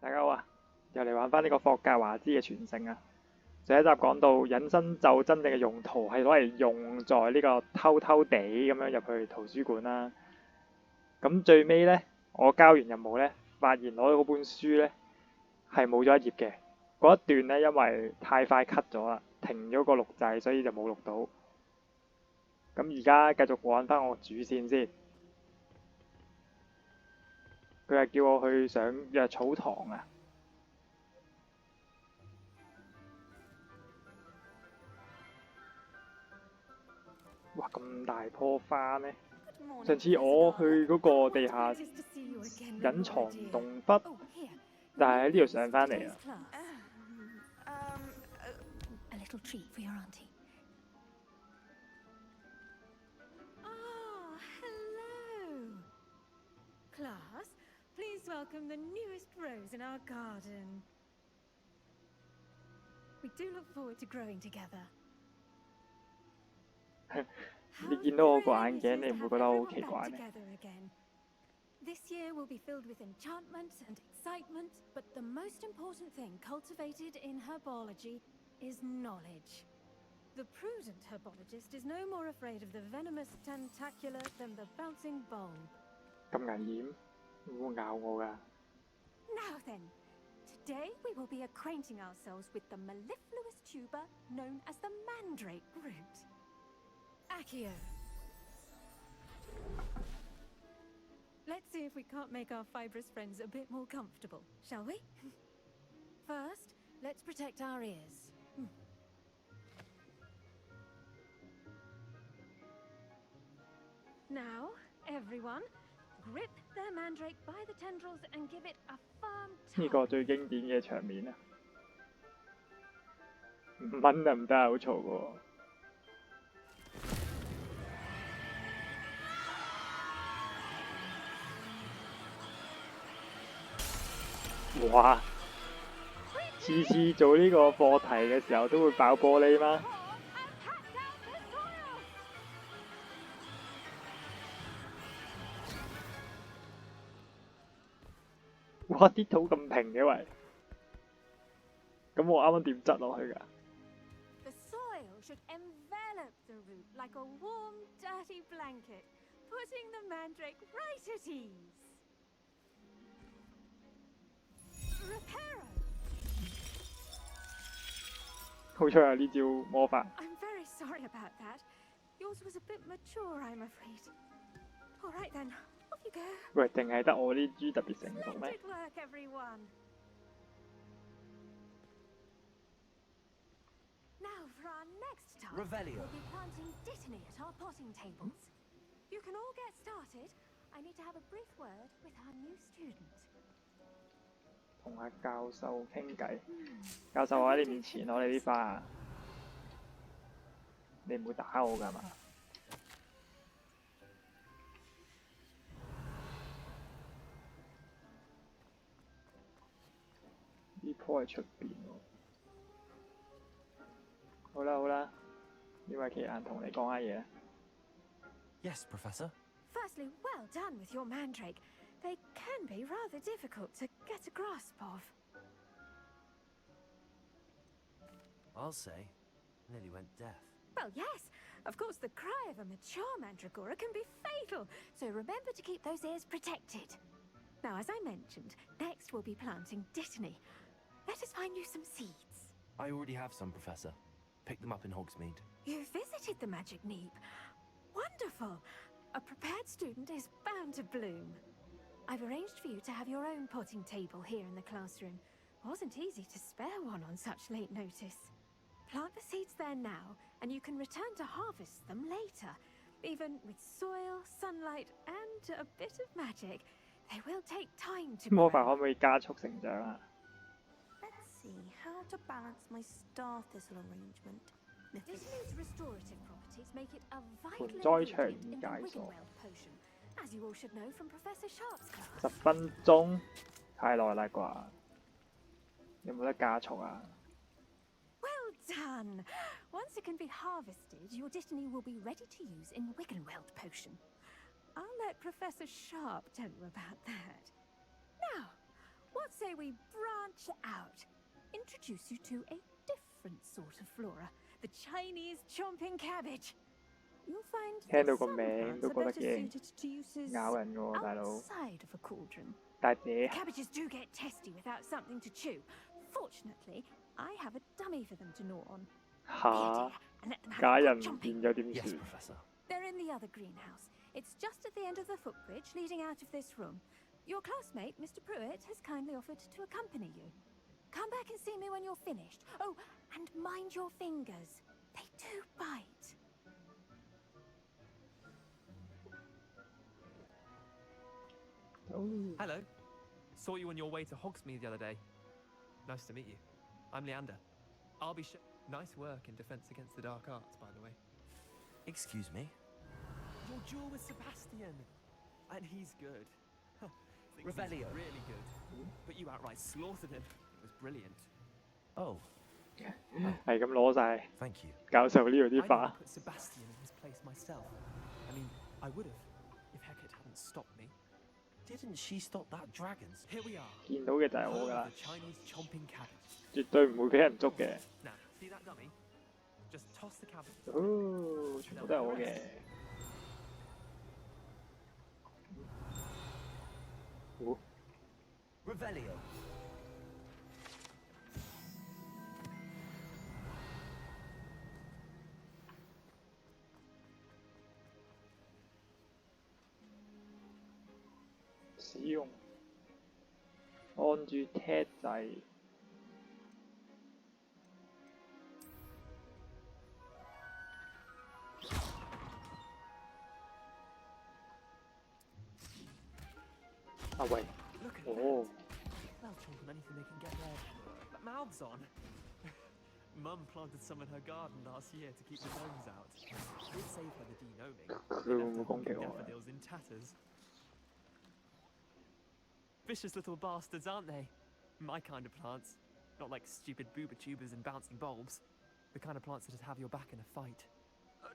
大家好啊，又嚟玩翻呢個霍格華茲嘅傳承啊！上一集講到隱身咒真正嘅用途係攞嚟用在呢個偷偷地咁樣入去圖書館啦。咁最尾呢，我交完任務呢，發現攞到嗰本書呢係冇咗一頁嘅。嗰一段呢，因為太快 cut 咗啦，停咗個錄製，所以就冇錄到。咁而家繼續玩翻我主線先。佢係叫我去上藥草堂啊！哇，咁大棵花咩？上次我去嗰個地下隱藏洞窟，但係喺呢度上返嚟啊！Please welcome the newest rose in our garden. We do look forward to growing together. 你見到我個眼鏡，你唔會覺得好奇怪咩？ This year will be filled with enchantment and excitement, but the most important thing cultivated in herbology is knowledge. The prudent herbologist is no more afraid of the venomous tentacular than the bouncing bulb. 咁危險？會唔會咬我㗎？ Now then, today we will be acquainting ourselves with the mellifluous tuber known as the mandrake root. Accio. Let's see if we can't make our fibrous friends a bit more comfortable, shall we? First, let's protect our ears. Now, everyone, grip their mandrake by the tendrils and give it a firm tug. 呢個最經典嘅場面啊！唔掹就唔得啊，好嘈喎！哇！次次做呢個課題嘅時候都會爆玻璃嗎？哇！啲土咁平嘅喂，咁我啱啱點執落去㗎？ The soil should envelop the root like a warm, dirty blanket, putting the mandrake right at ease. Reparo. 好彩有呢招魔法。 I'm very sorry about that. Yours was a bit mature, I'm afraid. All right then, off you go. 喂，淨係得我啲豬特別成熟咩？ Splendid work, everyone. Now for our next task, Revelio. we'll be planting dittany at our potting tables. You can all get started. I need to have a brief word with our new student. 同阿教授傾偈。教授，我喺你面前攞你啲花啊！你唔會打我㗎嘛？呢棵喺出邊喎。好啦好啦，呢位奇蘭同你講下嘢。 Yes, Professor. Firstly, well done with your mandrake. They can be rather difficult to get a grasp of. I'll say. Nearly went deaf. Well, yes. Of course, the cry of a mature mandragora can be fatal, so remember to keep those ears protected. Now, as I mentioned, next we'll be planting dittany. Let us find you some seeds. I already have some, Professor. Picked them up in Hogsmeade. You visited the Magic Neep. Wonderful. A prepared student is bound to bloom. I've arranged for you to have your own potting table here in the classroom. Wasn't easy to spare one on such late notice. Plant the seeds there now, and you can return to harvest them later. Even with soil, sunlight, and a bit of magic, they will take time to 魔法 grow. 可唔可以加速成長啊？ Let's see how to balance my star thistle arrangement. Dittany's restorative properties make it a vital 盆栽長 ingredient in the 解鎖 Wiggenweld potion, as you all should know from Professor Sharp's class. 10分鐘太耐啦啩？有冇得加速啊？ Well done! Once it can be harvested, your dittany will be ready to use in Wiggenweld potion. I'll let Professor Sharp tell you about that. Now, what's say we branch out, introduce you to a different sort of flora, the Chinese chomping cabbage. You'll find 聽 that 到個 some 名 plants 都 are 覺得 better 驚， suited to uses 咬人㗎喎，大佬。 outside of a cauldron. 大姐 Cabbages do get testy without something to chew. Fortunately, I have a dummy for them to gnaw on. Be a 嚇 dear and let them have 假 a 人 good 唔 chomping. 見咗點 Yes, 算？ Professor. They're in the other greenhouse. It's just at the end of the footbridge leading out of this room. Your classmate, Mr. Pruitt, has kindly offered to accompany you. Come back and see me when you're finished. Oh, and mind your fingers. They do bite. Hello. Saw you on your way to Hogsmeade the other day. Nice to meet you. I'm Leander. I'll be Nice work in Defense Against the Dark Arts, by the way. Excuse me? Your duel with Sebastian. And he's good. Thinks he's Revelio. really good. But you outright slaughtered him. It was brilliant. Oh, 係咁攞晒 thank you. 教授呢度 I 啲 never 法。 put Sebastian in his place myself. I mean, I would have if Hecate hadn't stopped me. Didn't she stop that dragon's? Here we are. 見到嘅就係我 Home 㗎 of 啦 the，Chinese chomping cabbage. 絕對唔會俾人捉嘅。 Now, see that dummy? Just toss the cabbage. 哦，全部都係我嘅。哦 Revelio. 使用按住 Tab 掣。啊喂， Look at 哦， that. They'll chomp on anything they can get their mouths on. Mum planted some in her garden last year to keep the gnomes out. Did save her the de-gnoming. 佢會唔會 Left 攻 her 擊我啊？ daffodils in tatters. Vicious little bastards, aren't they? My kind of plants. Not like stupid booba tubers and bouncing bulbs. The kind of plants that'd have your back in a fight.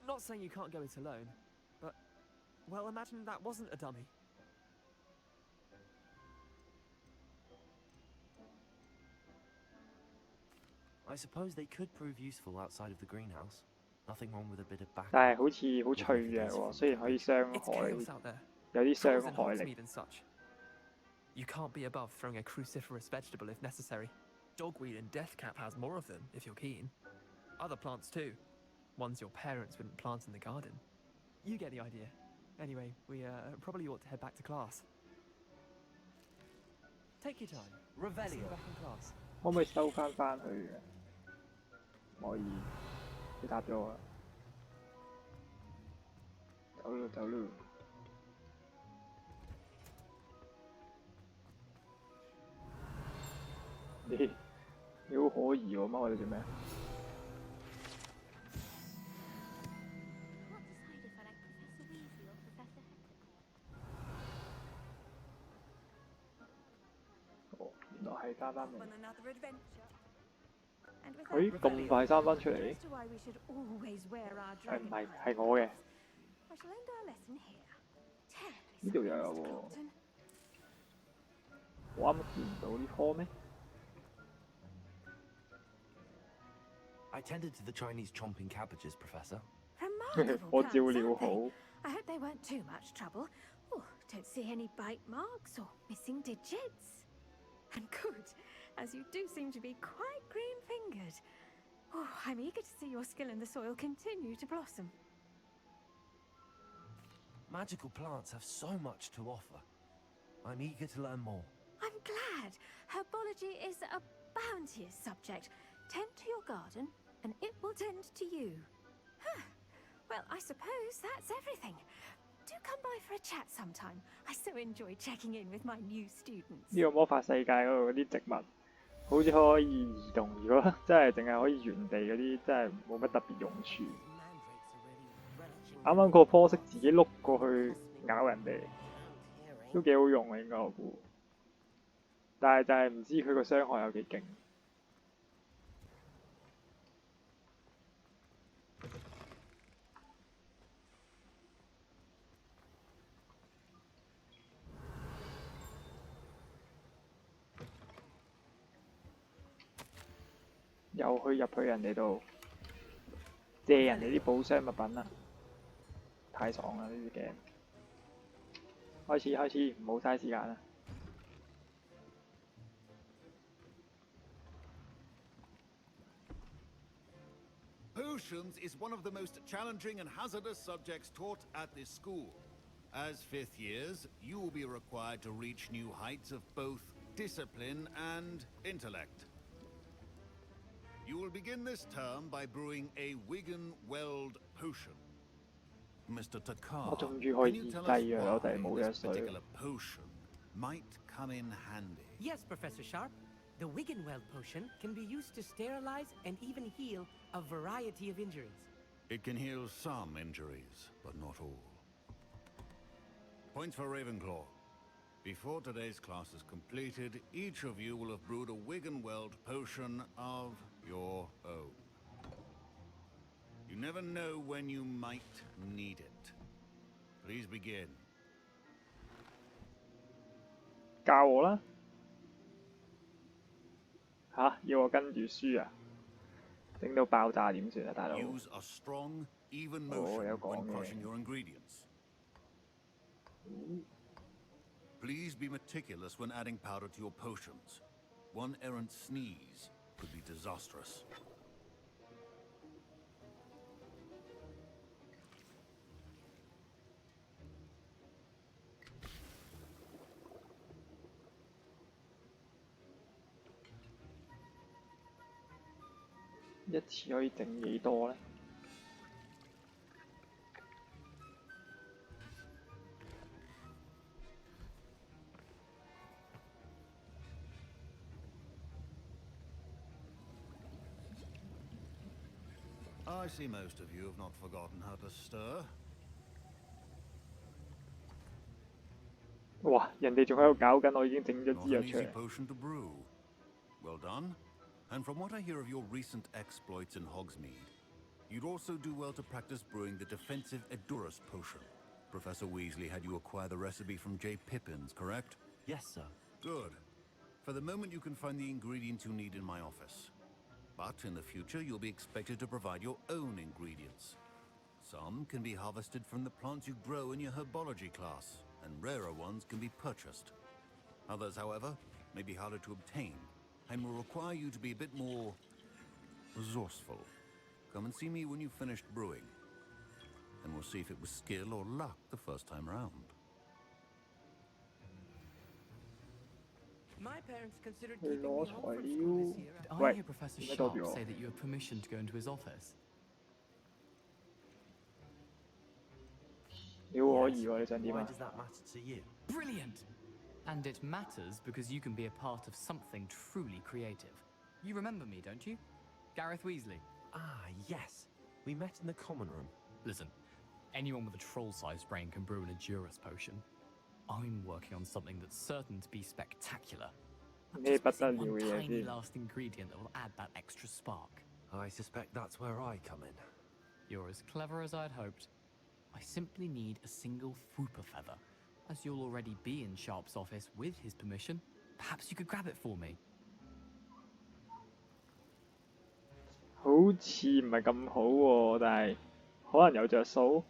Not saying you can't go it alone, but, well, imagine that wasn't a dummy. I suppose they could prove useful outside of the greenhouse. Nothing wrong with a bit of back. 但係好似好脆弱喎，雖然可以傷 It's 害， chaos out there. 有啲 Trolls 傷 in 害力。 Hogsmeade and such. You can't be above throwing a cruciferous vegetable if necessary. Dogweed and deathcap has more of them, if you're keen. Other plants too. Ones your parents wouldn't plant in the garden. You get the idea. Anyway, we probably ought to head back to class. Take your time. See you Revelio. back in class. 可唔可以收翻去嘅？唔可以，佢答咗我啦。走咯走咯。你好可疑喎，踎喺度做咩？ Can't decide if I like Professor Weasley or Professor Hector. 哦，原來係翻返嚟。 On another adventure. And with 誒 that, 咁快生翻出嚟？ as to why we should always wear our 誒唔係 dragon 係我嘅。 I shall end our lesson here. Terribly 呢度又 sorry, 有 Mr. 喎。 Clopton. 我啱啱見唔到呢棵咩？ I tended to the Chinese chomping cabbages, Professor. Remarkable 我 plants, 照料 aren't 好 they?。I hope they weren't too much trouble. Oh, don't see any bite marks or missing digits. And good, as you do seem to be quite green-fingered. Oh, I'm eager to see your skill in the soil continue to blossom. Magical plants have so much to offer. I'm eager to learn more. I'm glad. Herbology is a bounteous subject. Tend to your garden, and it will tend to you. Huh. Well, I suppose that's everything. Do come by for a chat sometime. I so enjoy checking in with my new students. 呢個魔法世界嗰度嗰啲植物，好似可以移動。如果真係淨係可以原地嗰啲，真係冇乜特別用處。啱啱個棵識自己碌過去咬人哋，都幾好用啊！應該我估。但係就係唔知佢個傷害有幾勁。又入去人哋度借人哋啲寶箱物品啦，太爽啦！呢啲 game。開始，唔好嘥時間啦。Potions is one of the most challenging and hazardous subjects taught at this school. As fifth years, you will be required to reach new heights of both discipline and intellect. You will begin this term by brewing a Wigan-Weld potion. Mr. 我 Takar, 終於可 can 以 you tell 制 us 藥，我哋 why 冇藥 this 水。 particular potion might come in handy? Yes, Professor Sharp. The Wiganweld potion can be used to sterilize and even heal a variety of injuries. It can heal some injuries, but not all. Points for Ravenclaw. Before today's class is completed, each of you will have brewed a Wiganweld potion of your own. You never know when you might need it. Please begin. 教我啦！要我跟住輸啊！整到爆炸點算啊，大佬？ Use a strong, even 我有 motion 講 when 嘅。 crushing your ingredients. Please be meticulous when adding powder to your potions. One errant sneeze could be disastrous. 一次可以整幾多呢？ I see most of you have not forgotten how to stir. 哇！人哋仲喺度搞緊，我已經整咗 Not 支藥 an 出 easy 嚟。 potion to brew. Well done. And from what I hear of your recent exploits in Hogsmeade, you'd also do well to practice brewing the defensive Edurus potion. Professor Weasley had you acquire the recipe from J. Pippins, correct? Yes, sir. Good. For the moment, you can find the ingredients you need in my office. But in the future, you'll be expected to provide your own ingredients. Some can be harvested from the plants you grow in your herbology class, and rarer ones can be purchased. Others, however, may be harder to obtain, and will require you to be a bit more resourceful. Come and see me when you've finished brewing, and we'll see if it was skill or luck the first time round. My parents considered 去 keeping 攞 me 材 home from 料 school this year. Did I 喂， hear Professor 點解多 Sharp 住我？ say that you have permission to go into his office? 屌可以喎，你想點 Why 啊？ does that matter to you? Brilliant! And it matters because you can be a part of something truly creative. You remember me, don't you? Gareth Weasley. Ah, yes. We met in the common room. Listen, anyone with a troll-sized brain can brew an Edurus potion. I'm working on something that's certain to be spectacular. I'm 咩 just 不得 missing 了 one 嘅嘢 tiny 先？ last ingredient that will add that extra spark. I suspect that's where I come in. You're as clever as I'd hoped. I simply need a single Fwooper feather. As you'll already be in Sharp's office with his permission, perhaps you could grab it for me. 好似唔係咁好喎，但係可能有着數。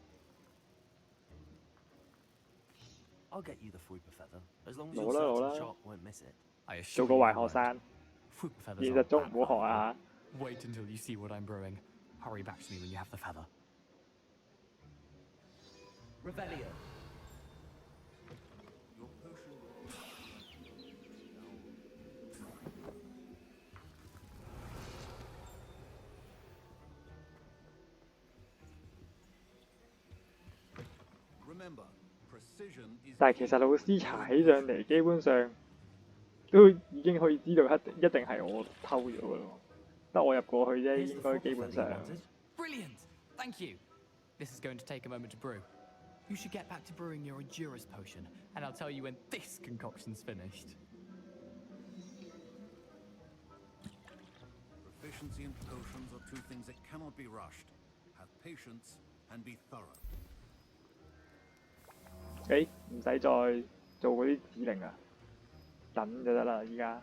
I'll get you the Fwooper feather, as long as 攞 you're 啦攞 certain 啦， Sharp won't miss it. I 做 assure 個 you 壞 I 學 won't. 生， Fwooper feathers 現 are 實中唔好學 valuable. 啊！ Wait until you see what I'm brewing. Hurry back to me when you have the feather. Revelio. Remember, precision is 但係其實老師查起上嚟，基本上都已經可以知道一定係我偷咗嘅咯。得我入過去啫， Here's 應 the 該基 Fwooper 本 feather 上 you。wanted. Brilliant! Thank you. This is going to take a moment to brew. You should get back to brewing your Edurus potion, and I'll tell you when this concoction's finished. Proficiency in potions are two things that cannot be rushed. Have patience and be thorough. 唔使再做嗰啲指令啊，等就得啦，依家。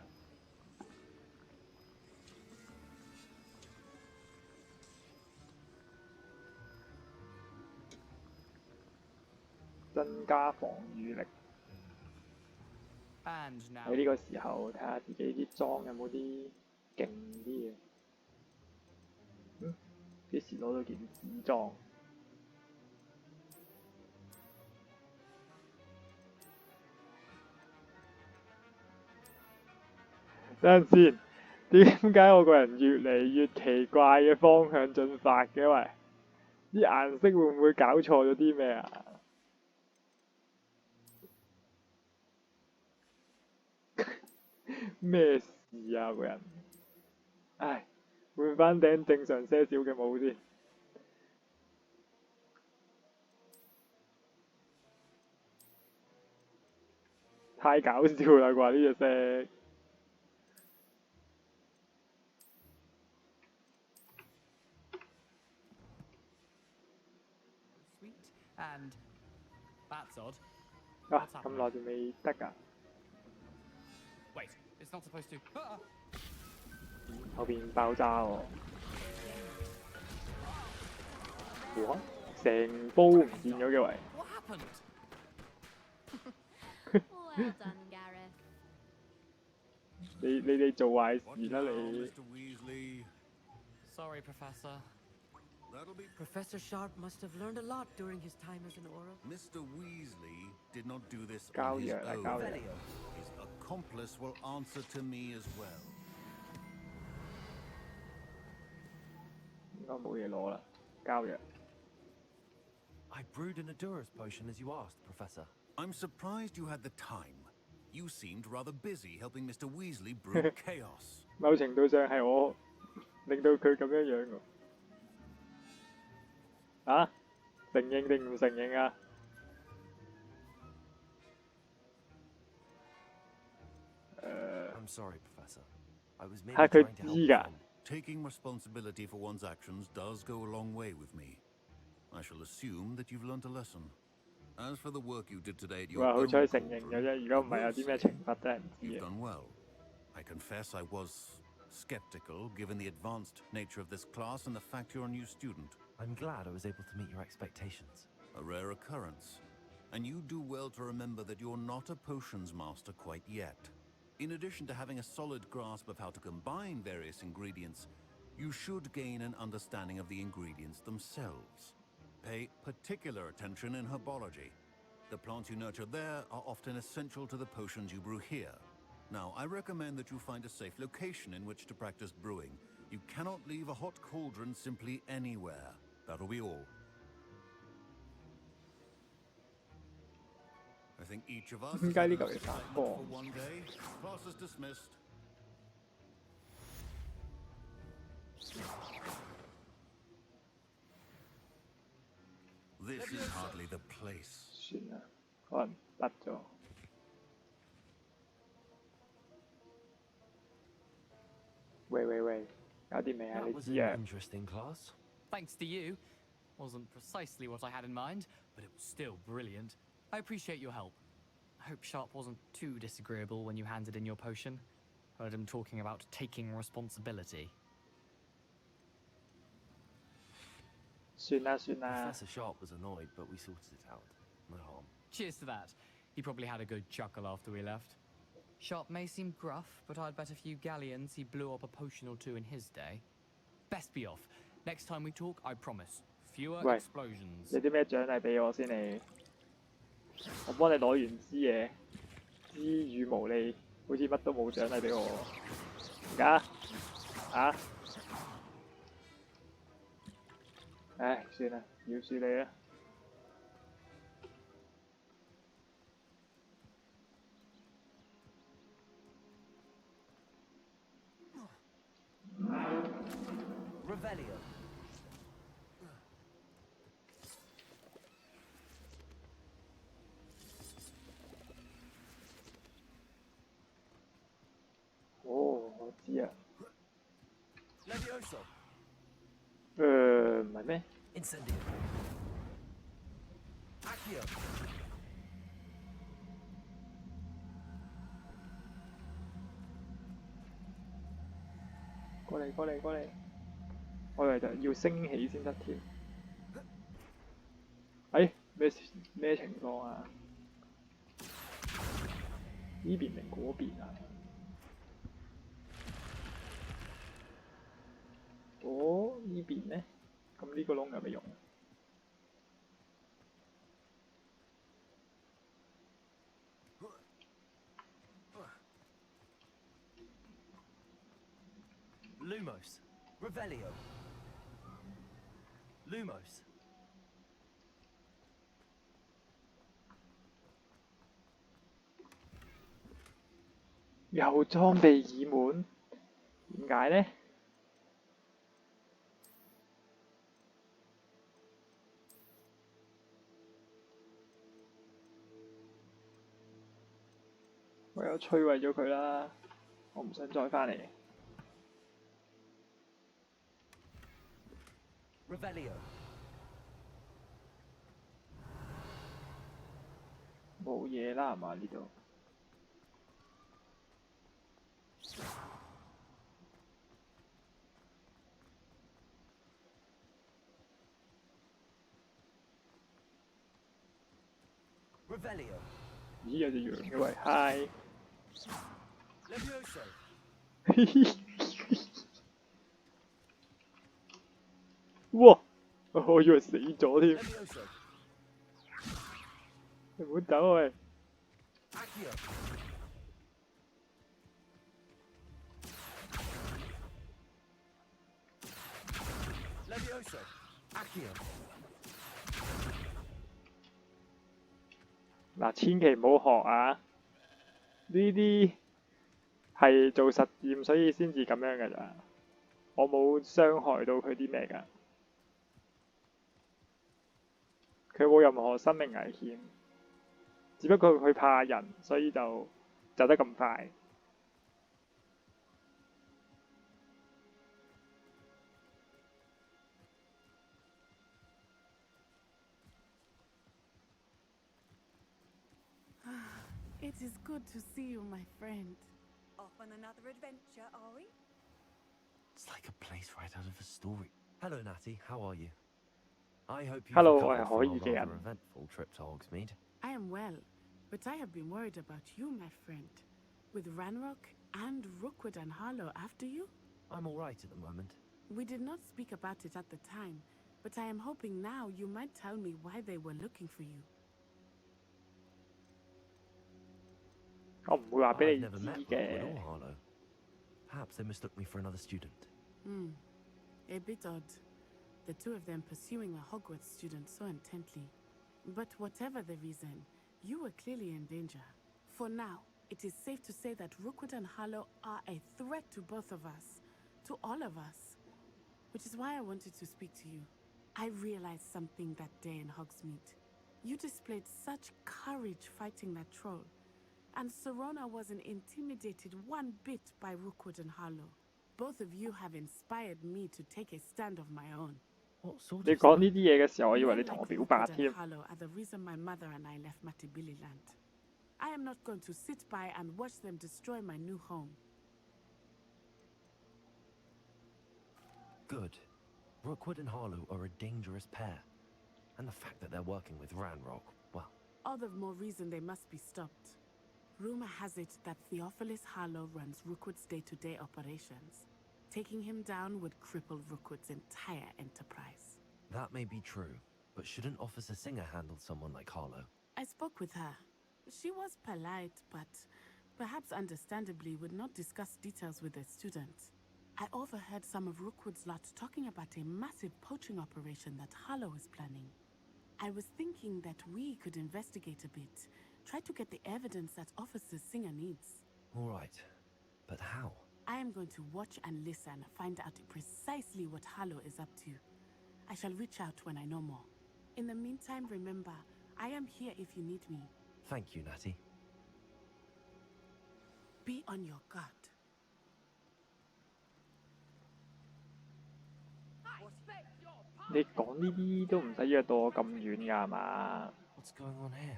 增加防禦力。 And now. 喺呢個時候睇下自己啲裝有冇啲勁啲嘅。幾時攞到件紫裝？等陣先，點解我個人越嚟越奇怪嘅方向進發嘅？喂，啲顏色會唔會搞錯咗啲咩啊？咩事啊，個人？唉，換翻頂正常些少嘅帽先。太搞笑啦啩呢隻色！ Sweet. And that's odd. 啊，咁耐仲未得㗎？ Wait, it's not supposed to. Ah! 後邊爆炸喎！哇！成煲唔見咗嘅喂！ What happened? Well done, Gareth. 你哋做壞 What 事啦 now, 你！ Mr. Weasley? Sorry, Professor. That'll be. Professor Sharp must have learned a lot during his time as an Auror. Mr. Weasley did not do this 交 on his 藥啦 own. 交藥！ His accomplice will answer to me as well. 應該冇嘢攞啦，交藥。 I brewed an Adura's potion as you asked, Professor. I'm surprised you had the time. You seemed rather busy helping Mr. Weasley brew chaos. 某程度上係我令到佢咁樣樣喎。啊？承認定唔承認啊？ I'm sorry, Professor. I was merely 係佢 trying to 知 help a 㗎。 friend. Taking responsibility for one's actions does go a long way with me. I shall assume that you've learnt a lesson. As for the work you did today at 佢 your 話好 own 彩承認 cauldron, 嘅啫，如果唔係有啲咩懲罰真係唔知 you've 嘅。 done well. I confess I was skeptical given the advanced nature of this class and the fact you're a new student. I'm glad I was able to meet your expectations. A rare occurrence. And you do well to remember that you're not a potions master quite yet. In addition to having a solid grasp of how to combine various ingredients, you should gain an understanding of the ingredients themselves. Pay particular attention in herbology. The plants you nurture there are often essential to the potions you brew here. Now, I recommend that you find a safe location in which to practice brewing. You cannot leave a hot cauldron simply anywhere. That'll be all. I think each of us 點 has 解 had 呢 enough 嚿嘢發 excitement 光 for one day. Class is dismissed. This is hardly the place. 算啦，可能得咗。喂，有啲未啊？ That 你 was 知 an 啊？ interesting class. Thanks to you. Wasn't precisely what I had in mind, but it was still brilliant. I appreciate your help. I hope Sharp wasn't too disagreeable when you handed in your potion. Heard him talking about taking responsibility. 算啦。 Professor Sharp was annoyed, but we sorted it out. No harm. Cheers to that. He probably had a good chuckle after we left. Sharp may seem gruff, but I'd bet a few galleons he blew up a potion or two in his day. Best be off. Next time we talk, I promise. Fewer 喂， explosions. 有啲咩獎勵俾我先你？我幫你攞完支嘢，支羽毛你好似乜都冇獎勵俾我喎。而家啊？唉，算啦，饒恕你啦。Revelio. 哦，我知啊。 Levioso. 唔係咩？ Incendio. Accio. 過嚟！我以為就要升起先得添。哎，咩情況啊？呢邊定嗰邊啊？哦，呢邊呢？咁呢個窿有咩用？ Lumos, Revelio. Lumos. 又裝備已滿，點解呢？唯有摧毀咗佢啦！我唔想再返嚟。 Revelio. 冇嘢啦，係嘛呢度？Revelio. 咦，有隻羊嘅喂，嗨！ Levioso. 哇！我以為死咗添， Levioso. 你唔好走啊喂！ Accio. Levioso. Accio. 嗱，千祈唔好學啊！呢啲係做實驗，所以先至咁樣㗎咋。我冇傷害到佢啲咩㗎，佢冇任何生命危險，只不過佢怕人，所以就走得咁快。 It is good to see you, my friend. Off on another adventure, are we? It's like a place right out of a story. Hello, Natty. How are you? I hope you've Hello, recovered from our 我係可以嘅人。 rather eventful trip to Hogsmeade. I am well, but I have been worried about you, my friend. With Ranrock and Rookwood and Harlow after you? I'm all right at the moment. We did not speak about it at the time, but I am hoping now you might tell me why they were looking for you. 我唔會話 I've 俾你 never 知 met Rookwood 嘅 or。Harlow. Perhaps they mistook me for another student. A bit odd. The two of them pursuing a Hogwarts student so intently. But whatever the reason, you were clearly in danger. For now, it is safe to say that Rookwood and Harlow are a threat to both of us. To all of us. Which is why I wanted to speak to you. I realized something that day in Hogsmeade. You displayed such courage fighting that troll. And Serona wasn't intimidated one bit by Rookwood and Harlow. Both of you have inspired me to take a stand of my own. What sort 你 of 講 stuff? 呢啲嘢嘅時候，我以為 Men 你同我 like 表白 Rookwood 添 and。Harlow are the reason my mother and I left Matibili Land. I am not going to sit by and watch them destroy my new home. Good. Rookwood and Harlow are a dangerous pair. And the fact that they're working with Ranrock, well, All the more reason they must be stopped. Rumor has it that Theophilus Harlow runs Rookwood's day-to-day operations. Taking him down would cripple Rookwood's entire enterprise. that may be true. But shouldn't Officer Singer handle someone like Harlow? I spoke with her. She was polite, but perhaps understandably would not discuss details with the students. I overheard some of Rookwood's lot talking about a massive poaching operation that Harlow is planning. I was thinking that we could investigate a bit, try to get the evidence that Officer Singer needs. All right. But how? I am going to watch and listen, find out precisely what Harlow is up to. I shall reach out when I know more. In the meantime, remember, I am here if you need me. Thank you, Natty. Be on your guard. 你講呢啲都唔使約到我咁遠㗎係嘛？ What's going on here?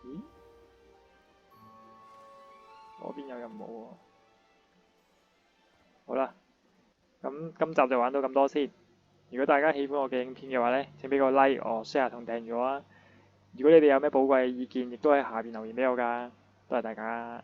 咦？嗰邊有任務喎。好啦，咁今集就玩到咁多先。如果大家喜歡我嘅影片嘅話咧，請俾個 like 我 share 同訂閱我啊！如果你哋有咩寶貴意見，亦都喺下邊留言俾我㗎。多謝大家。